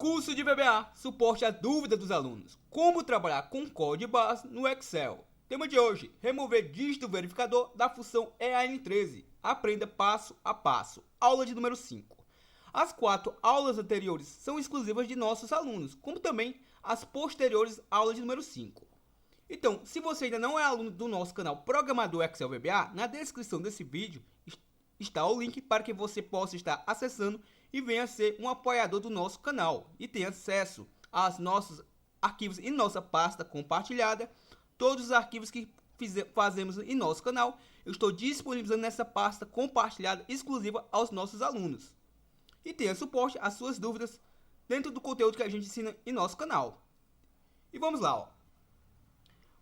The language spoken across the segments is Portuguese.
Curso de VBA, suporte à dúvida dos alunos. Como trabalhar com código de barras no Excel. Tema de hoje, remover dígito verificador da função EAN13. Aprenda passo a passo. Aula de número 5. As 4 aulas anteriores são exclusivas de nossos alunos, como também as posteriores aulas de número 5. Então, se você ainda não é aluno do nosso canal Programador Excel VBA, na descrição desse vídeo está o link para que você possa estar acessando e venha ser um apoiador do nosso canal e tenha acesso aos nossos arquivos em nossa pasta compartilhada. Todos os arquivos que fazemos em nosso canal, eu estou disponibilizando nessa pasta compartilhada exclusiva aos nossos alunos. E tenha suporte às suas dúvidas dentro do conteúdo que a gente ensina em nosso canal. E vamos lá, ó.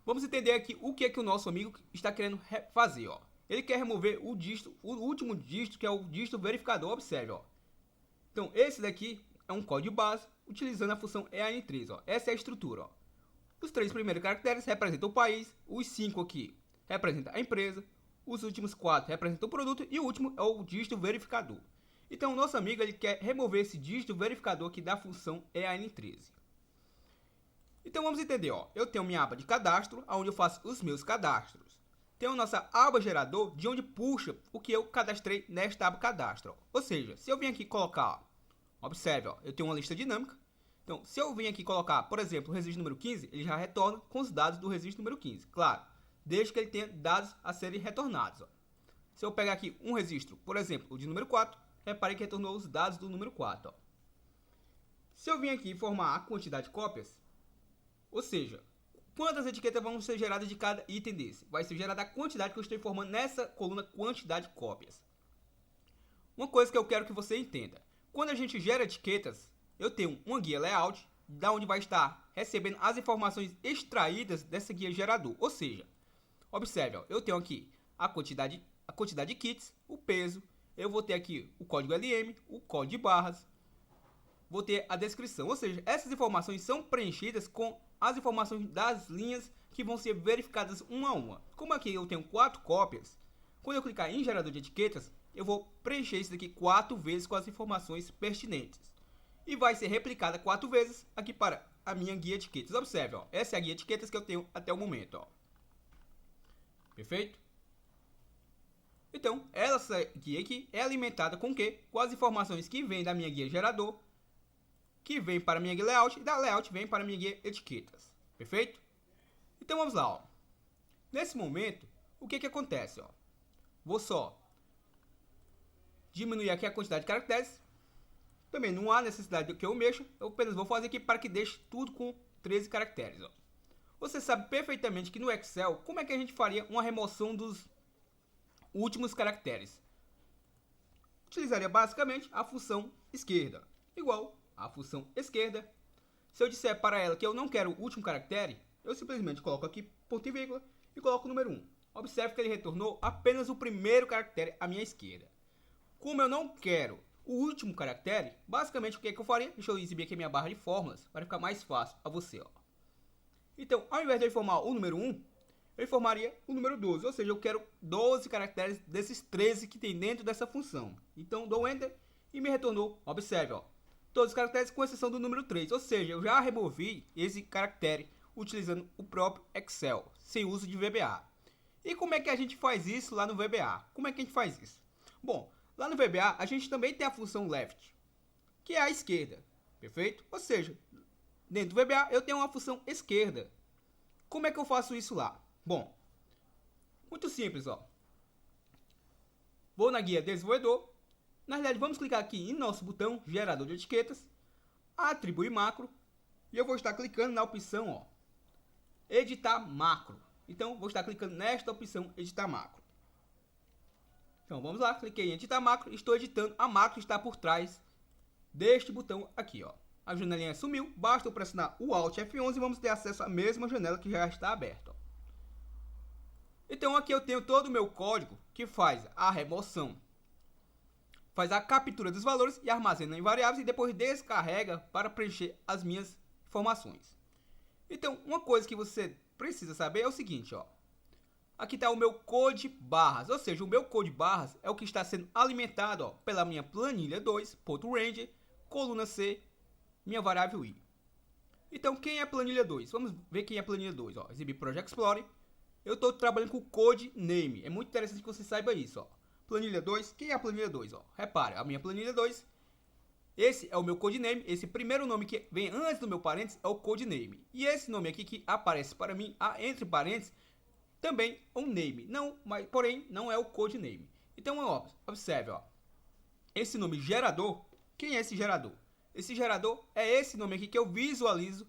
Vamos entender aqui o que é que o nosso amigo está querendo fazer, ó. Ele quer remover o dígito, o último dígito, que é o dígito verificador. Observe, ó. Então, esse daqui é um código base utilizando a função EAN3, ó. Essa é a estrutura, ó. Os 3 primeiros caracteres representam o país, os 5 aqui representam a empresa, os últimos 4 representam o produto e o último é o dígito verificador. Então, o nosso amigo ele quer remover esse dígito verificador aqui da função EAN13. Então, vamos entender, ó. Eu tenho minha aba de cadastro, onde eu faço os meus cadastros. Tenho nossa aba gerador, de onde puxa o que eu cadastrei nesta aba cadastro. Ó. Ou seja, se eu vim aqui colocar, ó, observe, ó, eu tenho uma lista dinâmica. Então, se eu vim aqui colocar, por exemplo, o registro número 15, ele já retorna com os dados do registro número 15. Claro, desde que ele tenha dados a serem retornados. Ó. Se eu pegar aqui um registro, por exemplo, o de número 4, repare que retornou os dados do número 4. Ó. Se eu vim aqui informar a quantidade de cópias, ou seja, quantas etiquetas vão ser geradas de cada item desse? Vai ser gerada a quantidade que eu estou informando nessa coluna quantidade de cópias. Uma coisa que eu quero que você entenda. Quando a gente gera etiquetas, eu tenho uma guia layout, da onde vai estar recebendo as informações extraídas dessa guia gerador. Ou seja, observe, ó, eu tenho aqui a quantidade de kits, o peso, eu vou ter aqui o código LM, o código de barras, vou ter a descrição. Ou seja, essas informações são preenchidas com as informações das linhas que vão ser verificadas uma a uma. Como aqui eu tenho 4 cópias, quando eu clicar em gerador de etiquetas, eu vou preencher isso daqui 4 vezes com as informações pertinentes. E vai ser replicada 4 vezes aqui para a minha guia de etiquetas. Observe, ó, essa é a guia de etiquetas que eu tenho até o momento. Ó. Perfeito? Então, essa guia aqui é alimentada com o quê? Com as informações que vêm da minha guia gerador, que vem para a minha guia layout, e da layout vem para a minha guia etiquetas. Perfeito? Então vamos lá, ó. Nesse momento, o que acontece, ó? Vou só diminuir aqui a quantidade de caracteres. Também não há necessidade que eu mexa, eu apenas vou fazer aqui para que deixe tudo com 13 caracteres, ó. Você sabe perfeitamente que no Excel, como é que a gente faria uma remoção dos últimos caracteres? Utilizaria basicamente a função esquerda, igual a função esquerda. Se eu disser para ela que eu não quero o último caractere, eu simplesmente coloco aqui ponto e vírgula e coloco o número 1. Observe que ele retornou apenas o primeiro caractere à minha esquerda. Como eu não quero o último caractere, basicamente o que eu faria? Deixa eu exibir aqui a minha barra de fórmulas para ficar mais fácil a você. Ó. Então, ao invés de eu informar o número 1, eu informaria o número 12. Ou seja, eu quero 12 caracteres desses 13 que tem dentro dessa função. Então, dou Enter e me retornou, observe, ó, todos os caracteres com exceção do número 3. Ou seja, eu já removi esse caractere utilizando o próprio Excel, sem uso de VBA. E como é que a gente faz isso lá no VBA? Como é que a gente faz isso? Bom, lá no VBA a gente também tem a função left, que é a esquerda. Perfeito? Ou seja, dentro do VBA eu tenho uma função esquerda. Como é que eu faço isso lá? Bom, muito simples, ó. Vou na guia desenvolvedor. Na realidade, vamos clicar aqui em nosso botão gerador de etiquetas, atribuir macro, e eu vou estar clicando na opção, ó, editar macro. Então, vou estar clicando nesta opção editar macro. Então, vamos lá, cliquei em editar macro, estou editando a macro que está por trás deste botão aqui, ó. A janelinha sumiu, basta eu pressionar o Alt F11 e vamos ter acesso à mesma janela que já está aberta. Ó. Então, aqui eu tenho todo o meu código que faz a remoção, faz a captura dos valores e armazena em variáveis e depois descarrega para preencher as minhas informações. Então, uma coisa que você precisa saber é o seguinte, ó. Aqui está o meu code barras, ou seja, o meu code barras é o que está sendo alimentado, ó, pela minha planilha 2.ranger, coluna C, minha variável i. Então, quem é a planilha 2? Vamos ver quem é a planilha 2. Ó. Exibir Project Explorer. Eu estou trabalhando com Code Name. É muito interessante que você saiba isso. Ó. Planilha 2. Quem é a planilha 2? Ó? Repare, a minha planilha 2. Esse é o meu codename. Esse primeiro nome que vem antes do meu parênteses é o codename. E esse nome aqui que aparece para mim, entre parênteses, também é um name. Não, mas, porém, não é o codename. Então, ó, observe. Ó. Esse nome gerador. Quem é esse gerador? Esse gerador é esse nome aqui que eu visualizo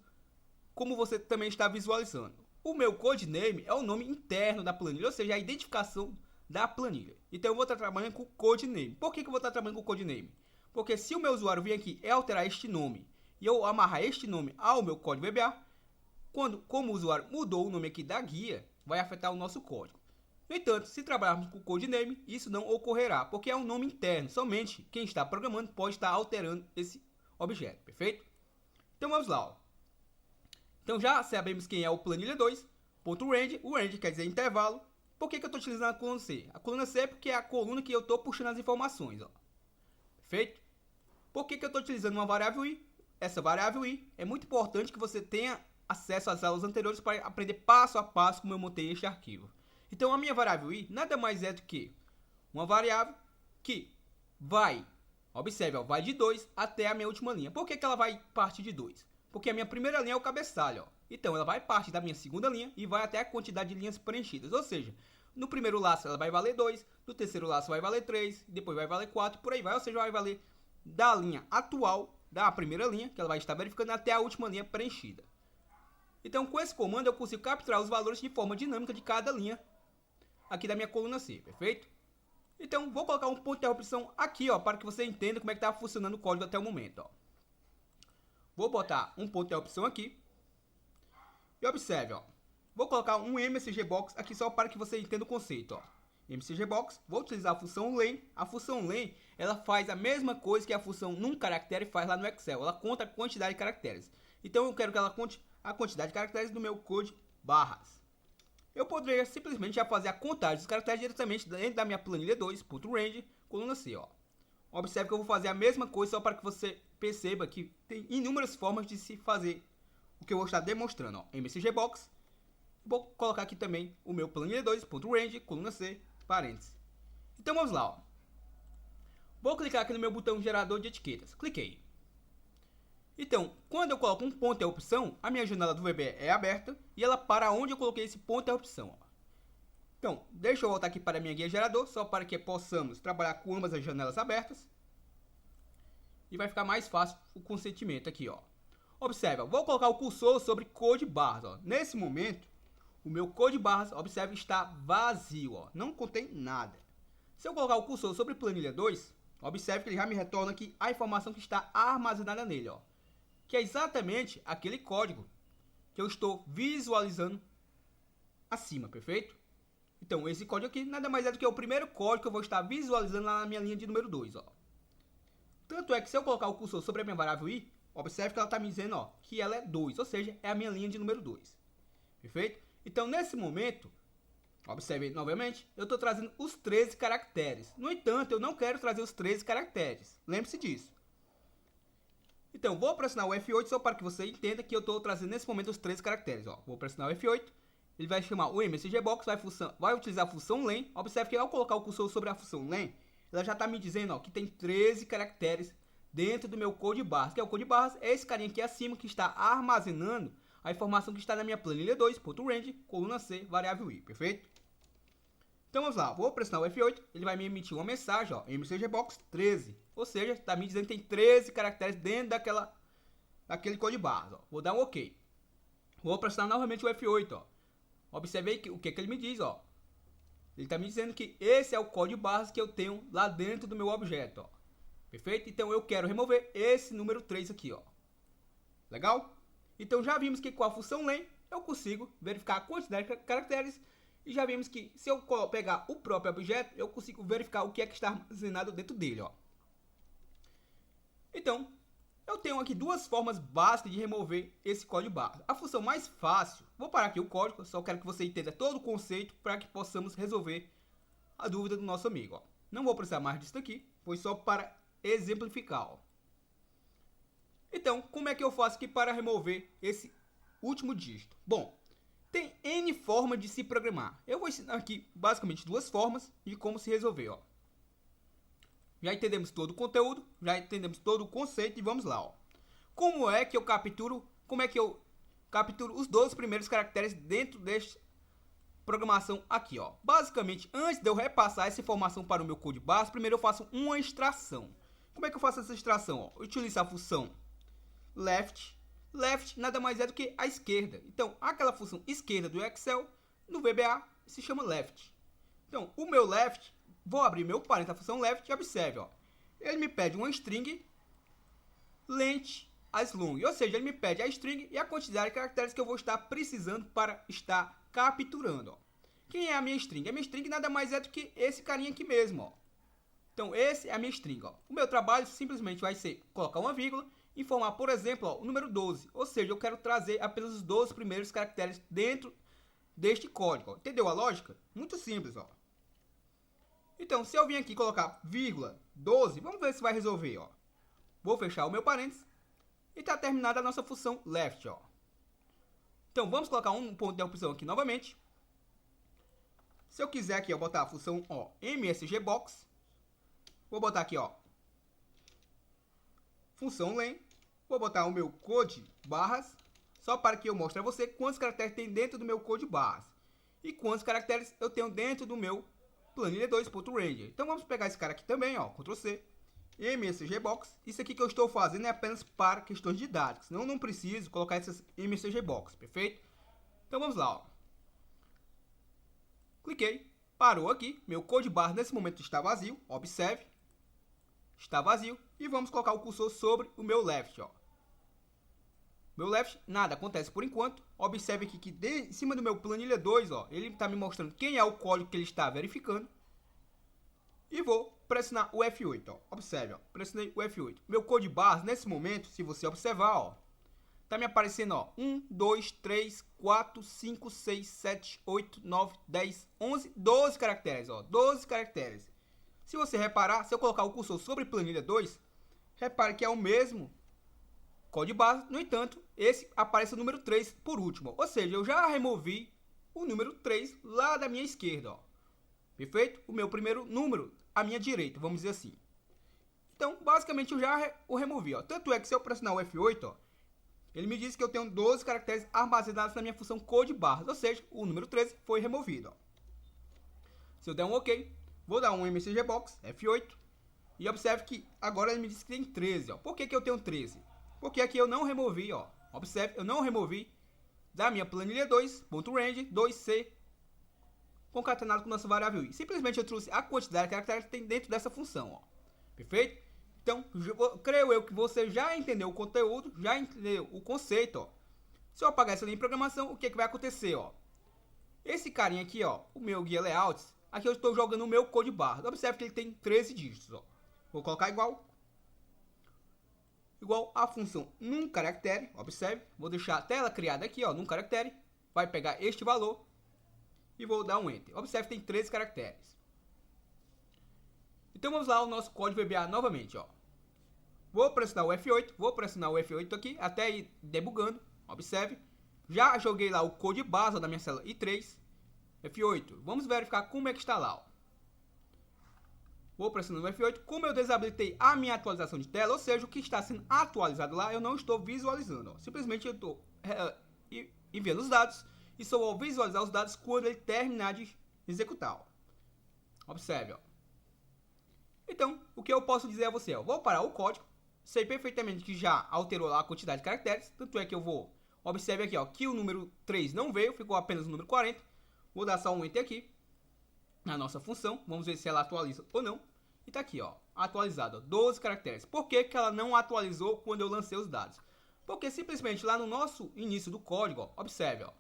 como você também está visualizando. O meu codename é o nome interno da planilha, ou seja, a identificação da planilha. Então eu vou estar trabalhando com o codename. Por que eu vou estar trabalhando com o codename? Porque se o meu usuário vir aqui e alterar este nome e eu amarrar este nome ao meu código VBA, como o usuário mudou o nome aqui da guia, vai afetar o nosso código. No entanto, se trabalharmos com o codename, isso não ocorrerá, porque é um nome interno. Somente quem está programando pode estar alterando esse objeto, perfeito? Então vamos lá. Ó. Então já sabemos quem é o planilha 2, .range, o range quer dizer intervalo. Por que eu estou utilizando a coluna C? A coluna C é porque é a coluna que eu estou puxando as informações. Ó. Perfeito? Por que eu estou utilizando uma variável i? Essa variável i é muito importante que você tenha acesso às aulas anteriores para aprender passo a passo como eu montei este arquivo. Então a minha variável i nada mais é do que uma variável que vai, observe, ó, vai de 2 até a minha última linha. Por que ela vai partir de 2? Porque a minha primeira linha é o cabeçalho. Ó. Então ela vai partir da minha segunda linha e vai até a quantidade de linhas preenchidas. Ou seja, no primeiro laço ela vai valer 2, no terceiro laço vai valer 3, depois vai valer 4, por aí vai. Ou seja, vai valer da linha atual, da primeira linha, que ela vai estar verificando, até a última linha preenchida. Então com esse comando eu consigo capturar os valores de forma dinâmica de cada linha aqui da minha coluna C, perfeito? Então vou colocar um ponto de interrupção aqui, ó, para que você entenda como é que está funcionando o código até o momento. Ó. Vou botar um ponto de interrupção aqui. E observe, ó. Vou colocar um msgbox aqui só para que você entenda o conceito, ó. msgbox, vou utilizar a função len. A função len, ela faz a mesma coisa que a função num caractere faz lá no Excel. Ela conta a quantidade de caracteres. Então eu quero que ela conte a quantidade de caracteres do meu code barras. Eu poderia simplesmente já fazer a contagem dos caracteres diretamente dentro da minha planilha 2.range, coluna C, ó. Observe que eu vou fazer a mesma coisa só para que você perceba que tem inúmeras formas de se fazer o que eu vou estar demonstrando. Ó. msgbox. Vou colocar aqui também o meu planilha 2.range, coluna C, parênteses. Então vamos lá. Ó. Vou clicar aqui no meu botão gerador de etiquetas. Cliquei. Então, quando eu coloco um ponto de interrupção, a minha janela do VB é aberta e ela para onde eu coloquei esse ponto de interrupção. Ó. Então, deixa eu voltar aqui para a minha guia gerador, só para que possamos trabalhar com ambas as janelas abertas. E vai ficar mais fácil o consentimento aqui, ó. Observe, ó, vou colocar o cursor sobre code barras, ó. Nesse momento, o meu code barras, observe, está vazio, ó. Não contém nada. Se eu colocar o cursor sobre planilha 2, observe que ele já me retorna aqui a informação que está armazenada nele, ó. Que é exatamente aquele código que eu estou visualizando acima, perfeito? Então, esse código aqui nada mais é do que o primeiro código que eu vou estar visualizando lá na minha linha de número 2, ó. Tanto é que se eu colocar o cursor sobre a minha variável i, observe que ela está me dizendo, ó, que ela é 2, ou seja, é a minha linha de número 2. Perfeito? Então, nesse momento, observe novamente, eu estou trazendo os 13 caracteres. No entanto, eu não quero trazer os 13 caracteres. Lembre-se disso. Então, vou pressionar o F8 só para que você entenda que eu estou trazendo nesse momento os 13 caracteres. Ó. Vou pressionar o F8, ele vai chamar o msgbox, vai utilizar a função len. Observe que ao colocar o cursor sobre a função len, ela já está me dizendo, ó, que tem 13 caracteres dentro do meu code barras. Que é o code barras, é esse carinha aqui acima que está armazenando a informação que está na minha planilha 2.range, coluna C, variável i, perfeito? Então vamos lá, vou pressionar o F8, ele vai me emitir uma mensagem, ó, msgbox 13. Ou seja, está me dizendo que tem 13 caracteres dentro daquele code barras, ó. Vou dar um OK. Vou pressionar novamente o F8, ó. Observe aí o que ele me diz, ó. Ele está me dizendo que esse é o código barras que eu tenho lá dentro do meu objeto, ó. Perfeito? Então eu quero remover esse número 3 aqui, ó. Legal? Então já vimos que com a função len eu consigo verificar a quantidade de caracteres. E já vimos que se eu pegar o próprio objeto, eu consigo verificar o que é que está armazenado dentro dele, ó. Então, eu tenho aqui duas formas básicas de remover esse código barras. A função mais fácil, vou parar aqui o código, só quero que você entenda todo o conceito para que possamos resolver a dúvida do nosso amigo, ó. Não vou precisar mais disso daqui, foi só para exemplificar, ó. Então, como é que eu faço aqui para remover esse último dígito? Bom, tem N formas de se programar. Eu vou ensinar aqui basicamente duas formas de como se resolver, ó. Já entendemos todo o conteúdo, já entendemos todo o conceito e vamos lá, ó. Como é que eu capturo os 12 primeiros caracteres dentro desta programação aqui, ó. Basicamente, antes de eu repassar essa informação para o meu code base, primeiro eu faço uma extração. Como é que eu faço essa extração, ó? Eu utilizo a função left. Left nada mais é do que a esquerda. Então, aquela função esquerda do Excel, no VBA, se chama left. Então, o meu left, vou abrir meu parênteses da função left e observe, ó. Ele me pede uma string length as long, ou seja, ele me pede a string e a quantidade de caracteres que eu vou estar precisando para estar capturando, ó. Quem é a minha string? A minha string nada mais é do que esse carinha aqui mesmo, ó. Então, esse é a minha string, ó. O meu trabalho simplesmente vai ser colocar uma vírgula e formar, por exemplo, ó, o número 12. Ou seja, eu quero trazer apenas os 12 primeiros caracteres dentro deste código, ó. Entendeu a lógica? Muito simples, ó. Então, se eu vim aqui colocar vírgula 12, vamos ver se vai resolver, ó. Vou fechar o meu parênteses e está terminada a nossa função left, ó. Então, vamos colocar um ponto de interrupção aqui novamente. Se eu quiser aqui, ó, botar a função, ó, msgbox, vou botar aqui, ó, função len, vou botar o meu code barras, só para que eu mostre a você quantos caracteres tem dentro do meu code barras e quantos caracteres eu tenho dentro do meu planilha2.ranger. Então, vamos pegar esse cara aqui também, ó, Ctrl C, msgbox. Isso aqui que eu estou fazendo é apenas para questões didáticas, senão eu não preciso colocar essas msgbox, perfeito? Então vamos lá, ó. Cliquei, parou aqui, meu code barra nesse momento está vazio, observe, está vazio, e vamos colocar o cursor sobre o meu left, ó. Meu left, nada acontece por enquanto. Observe aqui que em cima do meu planilha 2, ó, ele está me mostrando quem é o código que ele está verificando. E vou pressionar o F8, ó. Observe, ó. Pressionei o F8. Meu code barras, nesse momento, se você observar, ó, tá me aparecendo, ó, 1, 2, 3, 4, 5, 6, 7, 8, 9, 10, 11, 12 caracteres, ó. 12 caracteres. Se você reparar, se eu colocar o cursor sobre planilha 2, repare que é o mesmo código base. No entanto, esse aparece o número 3 por último. Ou seja, eu já removi o número 3 lá da minha esquerda, ó. Perfeito? O meu primeiro número à minha direita, vamos dizer assim. Então, basicamente, eu já o removi, ó. Tanto é que se eu pressionar o F8, ó, ele me diz que eu tenho 12 caracteres armazenados na minha função code barras. Ou seja, o número 13 foi removido, ó. Se eu der um OK, vou dar um msgbox, F8. E observe que agora ele me diz que tem 13, ó. Por que eu tenho 13? Porque aqui eu não removi, ó. Observe, eu não removi da minha planilha 2.range 2c concatenado com nossa variável i. Simplesmente eu trouxe a quantidade de caracteres que tem dentro dessa função, ó. Perfeito? Então, creio eu que você já entendeu o conteúdo, já entendeu o conceito, ó. Se eu apagar essa linha de programação, o que vai acontecer, ó? Esse carinha aqui, ó, o meu guia layouts, aqui eu estou jogando o meu code barra. Observe que ele tem 13 dígitos, ó. Vou colocar igual a função num caractere, observe, vou deixar a tela criada aqui, ó, num caractere, vai pegar este valor e vou dar um enter. Observe que tem 13 caracteres. Então vamos lá ao nosso código VBA novamente, ó. Vou pressionar o F8, aqui, até ir debugando, observe. Já joguei lá o code base da minha célula I3, F8, vamos verificar como é que está lá, ó. Vou pressionando o F8, como eu desabilitei a minha atualização de tela, ou seja, o que está sendo atualizado lá, eu não estou visualizando, ó. Simplesmente eu estou enviando os dados e só vou visualizar os dados quando ele terminar de executar, ó. Observe, ó. Então, o que eu posso dizer a você, ó, vou parar o código, sei perfeitamente que já alterou lá a quantidade de caracteres, tanto é que eu vou, observe aqui, ó, que o número 3 não veio, ficou apenas o número 40, vou dar só um enter aqui, na nossa função, vamos ver se ela atualiza ou não, e tá aqui, ó, atualizado, ó, 12 caracteres. Por que que ela não atualizou quando eu lancei os dados? Porque simplesmente lá no nosso início do código, ó, observe, ó,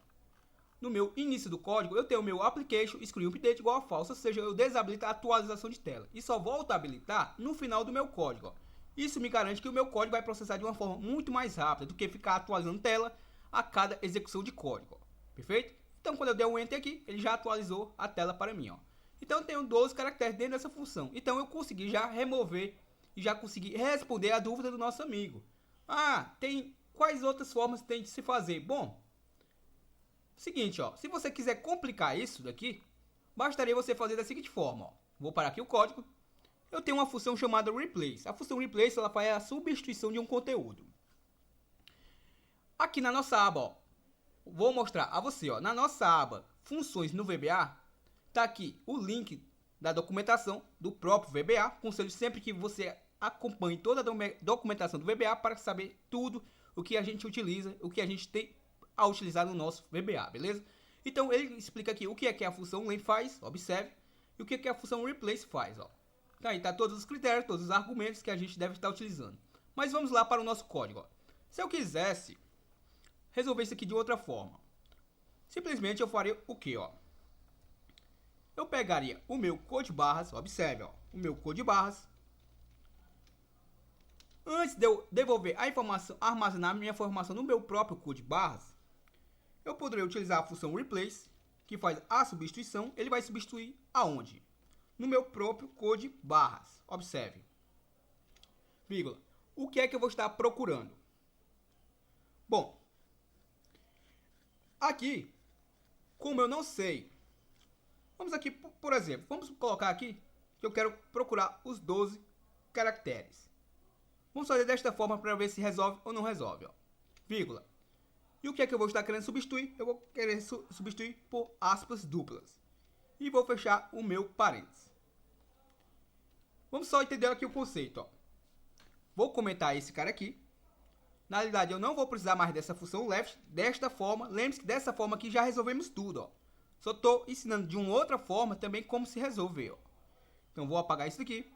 no meu início do código, eu tenho o meu application screen update igual a falso, ou seja, eu desabilito a atualização de tela. E só volto a habilitar no final do meu código, ó. Isso me garante que o meu código vai processar de uma forma muito mais rápida do que ficar atualizando tela a cada execução de código, ó. Perfeito? Então, quando eu der um enter aqui, ele já atualizou a tela para mim, ó. Então, eu tenho 12 caracteres dentro dessa função. Então, eu consegui já remover e já consegui responder a dúvida do nosso amigo. Ah, tem quais outras formas tem de se fazer? Bom, seguinte, ó, se você quiser complicar isso daqui, bastaria você fazer da seguinte forma, ó. Vou parar aqui o código. Eu tenho uma função chamada replace. A função replace ela faz a substituição de um conteúdo. Aqui na nossa aba, ó, vou mostrar a você, ó, na nossa aba funções no VBA, tá aqui o link da documentação do próprio VBA. Aconselho sempre que você acompanhe toda a documentação do VBA para saber tudo o que a gente utiliza, o que a gente tem a utilizar no nosso VBA, beleza? Então ele explica aqui o que é que a função len faz, observe, e o que é que a função replace faz, ó. Tá aí, tá todos os critérios, todos os argumentos que a gente deve estar utilizando. Mas vamos lá para o nosso código, ó. Se eu quisesse resolver isso aqui de outra forma, simplesmente eu faria o que, ó? Eu pegaria o meu code barras, observe, ó, o meu code barras. Antes de eu devolver a informação, armazenar minha informação no meu próprio code barras, eu poderia utilizar a função replace, que faz a substituição. Ele vai substituir aonde? No meu próprio code barras. Observe. Vírgula. O que é que eu vou estar procurando? Bom, aqui, como eu não sei, vamos aqui, por exemplo, vamos colocar aqui que eu quero procurar os 12 caracteres. Vamos fazer desta forma para ver se resolve ou não resolve, ó. Vírgula. E o que é que eu vou estar querendo substituir? Eu vou querer substituir por aspas duplas. E vou fechar o meu parênteses. Vamos só entender aqui o conceito, ó. Vou comentar esse cara aqui. Na realidade, eu não vou precisar mais dessa função left desta forma. Lembre-se que dessa forma aqui já resolvemos tudo, ó. Só estou ensinando de uma outra forma também como se resolver, ó. Então vou apagar isso daqui.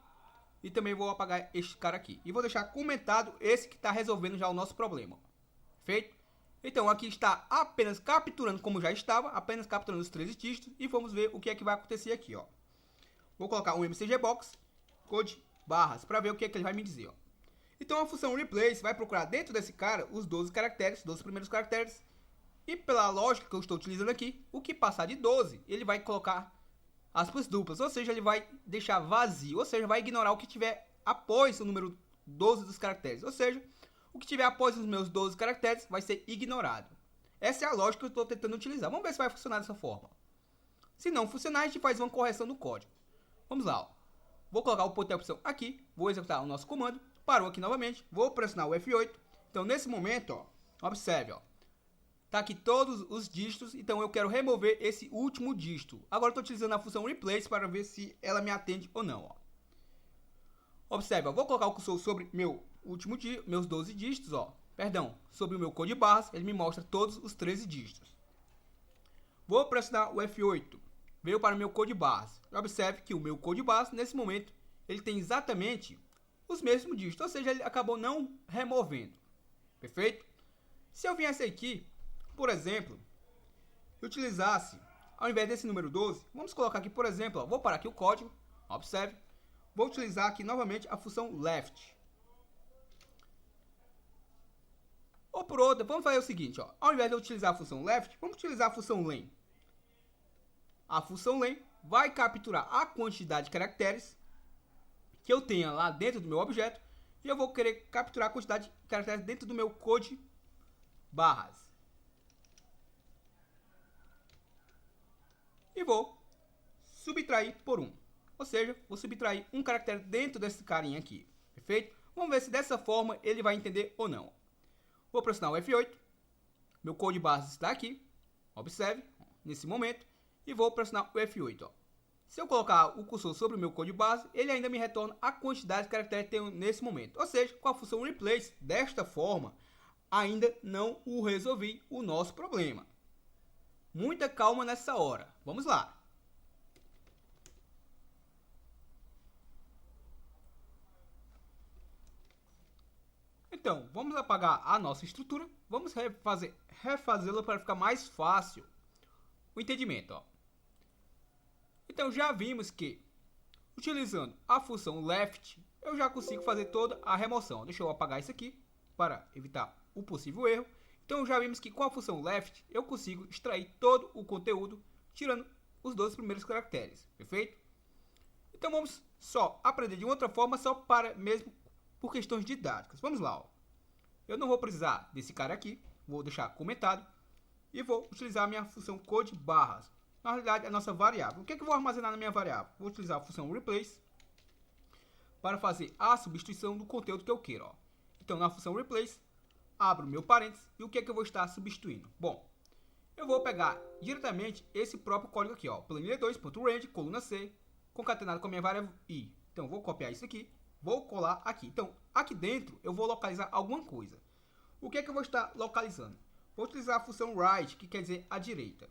E também vou apagar este cara aqui. E vou deixar comentado esse que está resolvendo já o nosso problema. Feito? Então aqui está apenas capturando como já estava. Apenas capturando os 13 dígitos. E vamos ver o que é que vai acontecer aqui, ó. Vou colocar um mcgbox code barras para ver o que é que ele vai me dizer, ó. Então a função replace vai procurar dentro desse cara os 12 caracteres, 12 primeiros caracteres. E pela lógica que eu estou utilizando aqui, o que passar de 12, ele vai colocar aspas duplas, ou seja, ele vai deixar vazio, ou seja, vai ignorar o que tiver após o número 12 dos caracteres, ou seja, o que tiver após os meus 12 caracteres vai ser ignorado. Essa é a lógica que eu estou tentando utilizar. Vamos ver se vai funcionar dessa forma. Se não funcionar, a gente faz uma correção no código. Vamos lá, ó. Vou colocar o botão opção aqui, vou executar o nosso comando, parou aqui novamente, vou pressionar o F8. Então, nesse momento, ó, observe, ó. Tá aqui todos os dígitos, então eu quero remover esse último dígito. Agora eu estou utilizando a função replace para ver se ela me atende ou não, ó. Observe, ó, vou colocar o cursor sobre meus 12 dígitos, ó. Perdão, sobre o meu code barras, ele me mostra todos os 13 dígitos. Vou pressionar o F8, veio para o meu code barras. Observe que o meu code barras, nesse momento, ele tem exatamente os mesmos dígitos, ou seja, ele acabou não removendo. Perfeito? Se eu viesse aqui, por exemplo, e utilizasse, ao invés desse número 12, vamos colocar aqui, por exemplo, ó, vou parar aqui o código, observe, vou utilizar aqui novamente a função left. Ou por outra, vamos fazer o seguinte, ó, ao invés de eu utilizar a função left, vamos utilizar a função len. A função len vai capturar a quantidade de caracteres que eu tenha lá dentro do meu objeto, e eu vou querer capturar a quantidade de caracteres dentro do meu code barras. E vou subtrair por 1. Ou seja, vou subtrair um caractere dentro desse carinha aqui. Perfeito? Vamos ver se dessa forma ele vai entender ou não. Vou pressionar o F8. Meu code barras está aqui. Observe, nesse momento. E vou pressionar o F8. Ó. Se eu colocar o cursor sobre o meu code base, ele ainda me retorna a quantidade de caracteres que tenho nesse momento. Ou seja, com a função replace, desta forma, ainda não resolvi o nosso problema. Muita calma nessa hora. Vamos lá. Então, vamos apagar a nossa estrutura. Vamos refazê-la para ficar mais fácil o entendimento. Ó. Então, já vimos que, utilizando a função left, eu já consigo fazer toda a remoção. Deixa eu apagar isso aqui para evitar o possível erro. Então já vimos que com a função left eu consigo extrair todo o conteúdo, tirando os 12 primeiros caracteres, perfeito? Então vamos só aprender de outra forma, só para mesmo por questões didáticas. Vamos lá, ó. eu não vou precisar desse cara aqui, vou deixar comentado e vou utilizar a minha função code barras. Na realidade, é a nossa variável. O que é que eu vou armazenar na minha variável? Vou utilizar a função replace para fazer a substituição do conteúdo que eu quero. Ó. Então, na função replace, abro o meu parênteses e o que é que eu vou estar substituindo? Bom, eu vou pegar diretamente esse próprio código aqui, ó, planilha2.range, coluna C, concatenado com a minha variável i. Então, vou copiar isso aqui, vou colar aqui. Então, aqui dentro, eu vou localizar alguma coisa. O que é que eu vou estar localizando? Vou utilizar a função right, que quer dizer a direita.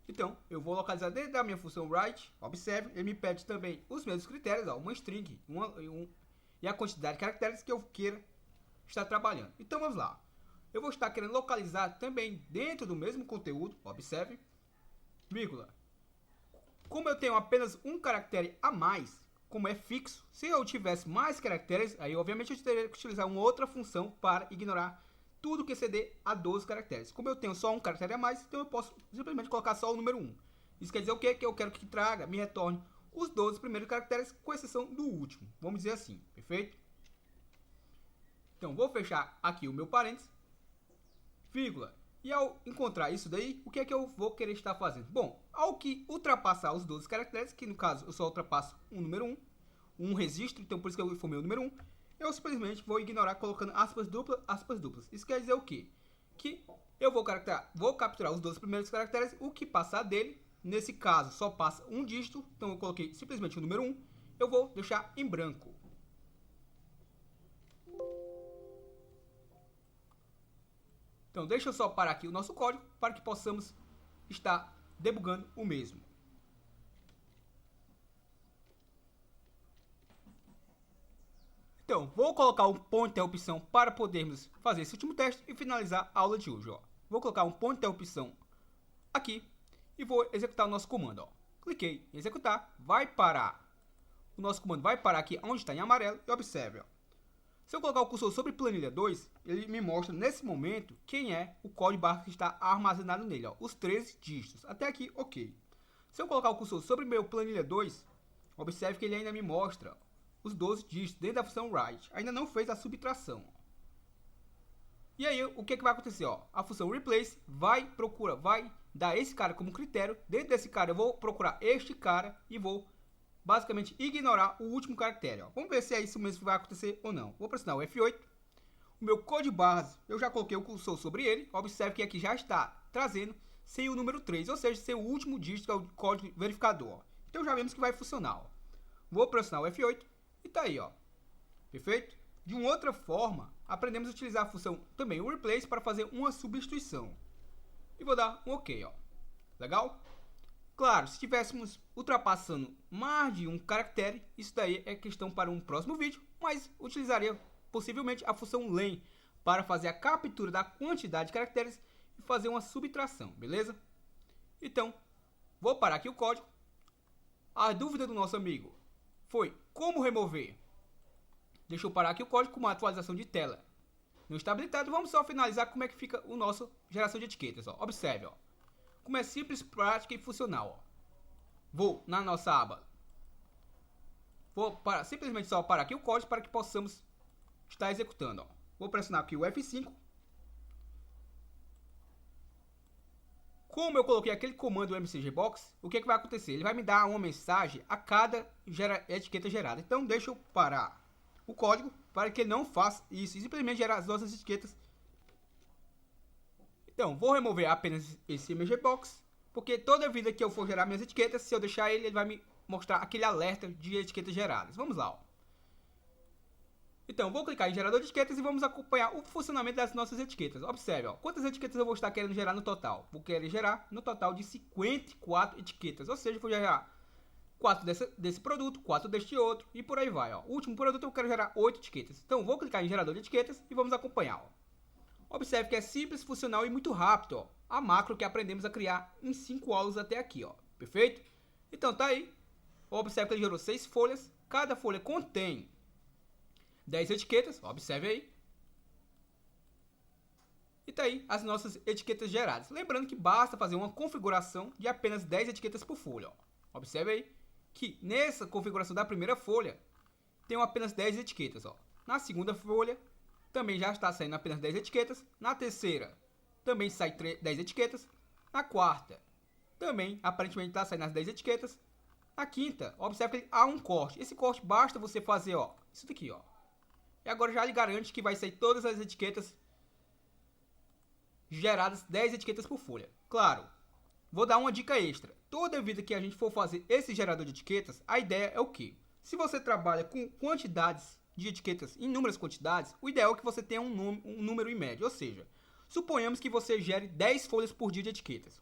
Então, eu vou localizar dentro da minha função right, observe, ele me pede também os mesmos critérios, ó, uma string e a quantidade de caracteres que eu queira estar trabalhando. Então, vamos lá. Eu vou estar querendo localizar também dentro do mesmo conteúdo, observe, vírgula. Como eu tenho apenas um caractere a mais, como é fixo, se eu tivesse mais caracteres, aí obviamente eu teria que utilizar uma outra função para ignorar tudo que exceder a 12 caracteres. Como eu tenho só um caractere a mais, então eu posso simplesmente colocar só o número 1. Isso quer dizer o quê? Que eu quero que traga, me retorne os 12 primeiros caracteres, com exceção do último. Vamos dizer assim, perfeito? Então, vou fechar aqui o meu parênteses, vírgula. E ao encontrar isso daí, o que é que eu vou querer estar fazendo? Bom, ao que ultrapassar os 12 caracteres, que no caso eu só ultrapasso o número 1, um registro, então por isso que eu formei o número 1, eu simplesmente vou ignorar colocando aspas duplas. Isso quer dizer o quê? Que eu vou capturar os 12 primeiros caracteres, o que passar dele, nesse caso só passa um dígito, então eu coloquei simplesmente o número 1, eu vou deixar em branco. Então deixa eu só parar aqui o nosso código para que possamos estar debugando o mesmo. Então, vou colocar um ponto de interrupção para podermos fazer esse último teste e finalizar a aula de hoje. Ó. Vou colocar um ponto de interrupção aqui e vou executar o nosso comando. Ó. Cliquei em executar, vai parar. O nosso comando vai parar aqui onde está em amarelo e observe. Ó. Se eu colocar o cursor sobre planilha 2, ele me mostra nesse momento quem é o código barra que está armazenado nele. Ó. Os 13 dígitos. Até aqui, ok. Se eu colocar o cursor sobre meu planilha 2, observe que ele ainda me mostra os 12 dígitos dentro da função write. Ainda não fez a subtração. E aí, o que vai acontecer? Ó? A função replace vai dar esse cara como critério. Dentro desse cara, eu vou procurar este cara e vou basicamente ignorar o último caractere. Ó. Vamos ver se é isso mesmo que vai acontecer ou não. Vou pressionar o F8. O meu código base, eu já coloquei o cursor sobre ele. Observe que aqui já está trazendo sem o número 3, ou seja, sem o último dígito, que é o código verificador. Ó. Então já vemos que vai funcionar. Ó. Vou pressionar o F8. E tá aí, ó. Perfeito? De uma outra forma, aprendemos a utilizar a função também o replace para fazer uma substituição. E vou dar um OK, ó. Legal? Claro, se estivéssemos ultrapassando mais de um caractere, isso daí é questão para um próximo vídeo, mas utilizaria possivelmente a função len para fazer a captura da quantidade de caracteres e fazer uma subtração, beleza? Então, vou parar aqui o código. A dúvida do nosso amigo foi como remover. Deixa eu parar aqui o código com uma atualização de tela. Não está habilitado, vamos só finalizar como é que fica o nosso geração de etiquetas. Ó. Observe, ó. Como é simples, prática e funcional. Ó. Vou na nossa aba. Simplesmente só parar aqui o código para que possamos estar executando. Ó. Vou pressionar aqui o F5. Como eu coloquei aquele comando mcgbox, o que vai acontecer? Ele vai me dar uma mensagem a cada etiqueta gerada. Então, deixa eu parar o código para que ele não faça isso e simplesmente gerar as nossas etiquetas. Então, vou remover apenas esse mcgbox, porque toda vida que eu for gerar minhas etiquetas, se eu deixar ele vai me mostrar aquele alerta de etiquetas geradas. Vamos lá, ó. Então, vou clicar em gerador de etiquetas e vamos acompanhar o funcionamento das nossas etiquetas. Observe, ó, quantas etiquetas eu vou estar querendo gerar no total. Vou querer gerar no total de 54 etiquetas. Ou seja, vou gerar 4 desse produto, 4 deste outro e por aí vai. Ó. O último produto eu quero gerar 8 etiquetas. Então, vou clicar em gerador de etiquetas e vamos acompanhar. Ó. Observe que é simples, funcional e muito rápido. Ó. A macro que aprendemos a criar em 5 aulas até aqui. Ó. Perfeito? Então, tá aí. Observe que ele gerou 6 folhas. Cada folha contém 10 etiquetas, observe aí. E tá aí as nossas etiquetas geradas. Lembrando que basta fazer uma configuração de apenas 10 etiquetas por folha. Ó. Observe aí que nessa configuração da primeira folha, tem apenas 10 etiquetas. Ó. Na segunda folha, também já está saindo apenas 10 etiquetas. Na terceira, também sai 10 etiquetas. Na quarta, também aparentemente está saindo as 10 etiquetas. Na quinta, observe que há um corte. Esse corte basta você fazer, ó, isso daqui, ó. E agora já lhe garante que vai sair todas as etiquetas geradas, 10 etiquetas por folha. Claro, vou dar uma dica extra. Toda vida que a gente for fazer esse gerador de etiquetas, a ideia é o quê? Se você trabalha com quantidades de etiquetas, inúmeras quantidades, o ideal é que você tenha um número em média. Ou seja, suponhamos que você gere 10 folhas por dia de etiquetas.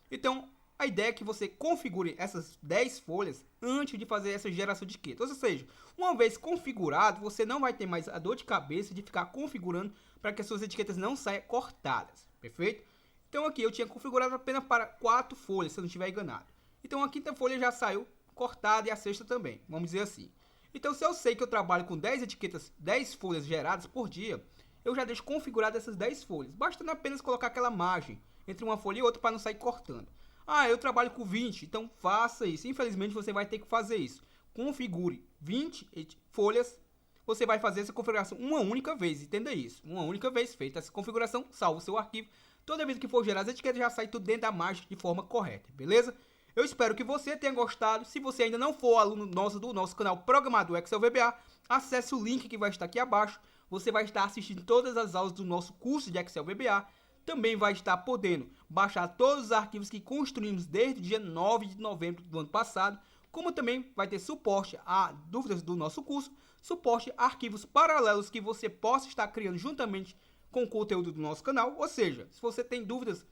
Então, a ideia é que você configure essas 10 folhas antes de fazer essa geração de etiquetas. Ou seja, uma vez configurado, você não vai ter mais a dor de cabeça de ficar configurando para que as suas etiquetas não saiam cortadas. Perfeito? Então aqui eu tinha configurado apenas para 4 folhas, se eu não estiver enganado. Então a quinta folha já saiu cortada e a sexta também, vamos dizer assim. Então se eu sei que eu trabalho com 10 etiquetas, 10 folhas geradas por dia, eu já deixo configurado essas 10 folhas, bastando apenas colocar aquela margem entre uma folha e outra para não sair cortando. Ah, eu trabalho com 20, então faça isso. Infelizmente você vai ter que fazer isso. Configure 20 folhas. Você vai fazer essa configuração uma única vez, entenda isso. Uma única vez feita essa configuração, salva o seu arquivo. Toda vez que for gerar as etiquetas, já sai tudo dentro da margem de forma correta, beleza? Eu espero que você tenha gostado. Se você ainda não for aluno nosso do nosso canal Programador Excel VBA, acesse o link que vai estar aqui abaixo. Você vai estar assistindo todas as aulas do nosso curso de Excel VBA. Também vai estar podendo baixar todos os arquivos que construímos desde o dia 9 de novembro do ano passado, como também vai ter suporte a dúvidas do nosso curso, suporte a arquivos paralelos que você possa estar criando juntamente com o conteúdo do nosso canal. Ou seja, se você tem dúvidas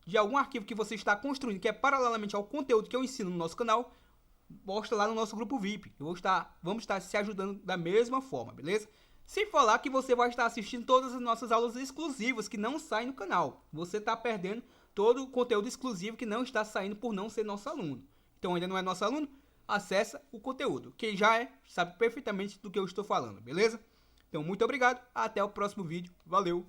de algum arquivo que você está construindo que é paralelamente ao conteúdo que eu ensino no nosso canal, posta lá no nosso grupo VIP. Vamos estar se ajudando da mesma forma, beleza? Sem falar que você vai estar assistindo todas as nossas aulas exclusivas que não saem no canal. Você está perdendo todo o conteúdo exclusivo que não está saindo por não ser nosso aluno. Então ainda não é nosso aluno? Acessa o conteúdo. Quem já é, sabe perfeitamente do que eu estou falando, beleza? Então muito obrigado, até o próximo vídeo. Valeu!